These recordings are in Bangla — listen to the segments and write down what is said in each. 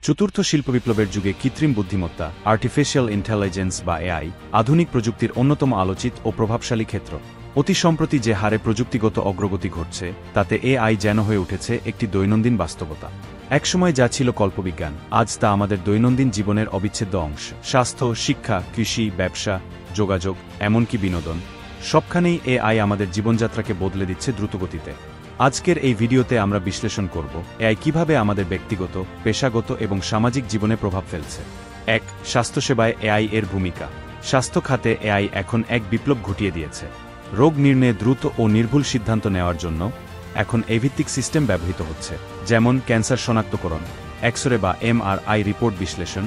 চতুর্থ শিল্পবিপ্লবের যুগে কৃত্রিম বুদ্ধিমত্তা আর্টিফিশিয়াল ইন্টেলিজেন্স বা এআই আধুনিক প্রযুক্তির অন্যতম আলোচিত ও প্রভাবশালী ক্ষেত্র। অতি সম্প্রতি যে হারে প্রযুক্তিগত অগ্রগতি ঘটছে তাতে এআই যেন হয়ে উঠেছে একটি দৈনন্দিন বাস্তবতা। একসময় যা ছিল কল্পবিজ্ঞান, আজ তা আমাদের দৈনন্দিন জীবনের অবিচ্ছেদ্য অংশ। স্বাস্থ্য, শিক্ষা, কৃষি, ব্যবসা, যোগাযোগ, এমনকি বিনোদন, সবখানেই এআই আমাদের জীবনযাত্রাকে বদলে দিচ্ছে দ্রুতগতিতে। আজকের এই ভিডিওতে আমরা বিশ্লেষণ করব এআই কিভাবে আমাদের ব্যক্তিগত, পেশাগত এবং সামাজিক জীবনে প্রভাব ফেলছে। ১. স্বাস্থ্যসেবায় এআই এর ভূমিকা। স্বাস্থ্য খাতে এআই এখন এক বিপ্লব ঘটিয়ে দিয়েছে। রোগ নির্ণয়ে দ্রুত ও নির্ভুল সিদ্ধান্ত নেওয়ার জন্য এখন এভিত্তিক সিস্টেম ব্যবহৃত হচ্ছে, যেমন ক্যান্সার শনাক্তকরণ, এক্স-রে বা এমআরআই রিপোর্ট বিশ্লেষণ,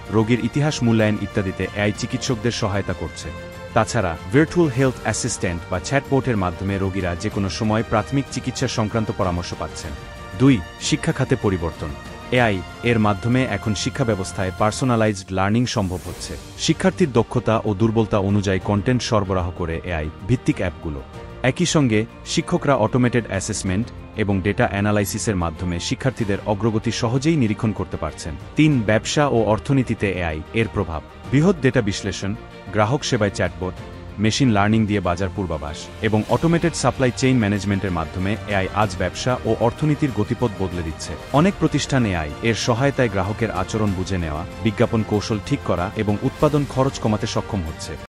রোগীর ইতিহাস মূল্যায়ন ইত্যাদিতে এআই চিকিৎসকদের সহায়তা করছে। তাছাড়া ভার্চুয়াল হেলথ অ্যাসিস্ট্যান্ট বা চ্যাটবোটের মাধ্যমে রোগীরা যে কোনো সময় প্রাথমিক চিকিৎসা সংক্রান্ত পরামর্শ পাচ্ছেন। ২. শিক্ষা খাতে পরিবর্তন। এআই এর মাধ্যমে এখন শিক্ষা ব্যবস্থায় পার্সোনালাইজড লার্নিং সম্ভব হচ্ছে। শিক্ষার্থীর দক্ষতা ও দুর্বলতা অনুযায়ী কন্টেন্ট সরবরাহ করে এআই ভিত্তিক অ্যাপগুলো। একই সঙ্গে শিক্ষকরা অটোমেটেড অ্যাসেসমেন্ট এবং ডেটা অ্যানালাইসিসের মাধ্যমে শিক্ষার্থীদের অগ্রগতি সহজেই নিরীক্ষণ করতে পারছেন। ৩. ব্যবসা ও অর্থনীতিতে এআই এর প্রভাব। বৃহৎ ডেটা বিশ্লেষণ, গ্রাহক সেবায় চ্যাটবট, মেশিন লার্নিং দিয়ে বাজার পূর্বাভাস এবং অটোমেটেড সাপ্লাই চেইন ম্যানেজমেন্টের মাধ্যমে এআই আজ ব্যবসা ও অর্থনীতির গতিপথ বদলে দিচ্ছে। অনেক প্রতিষ্ঠান এআই এর সহায়তায় গ্রাহকের আচরণ বুঝে নেওয়া, বিজ্ঞাপন কৌশল ঠিক করা এবং উৎপাদন খরচ কমাতে সক্ষম হচ্ছে।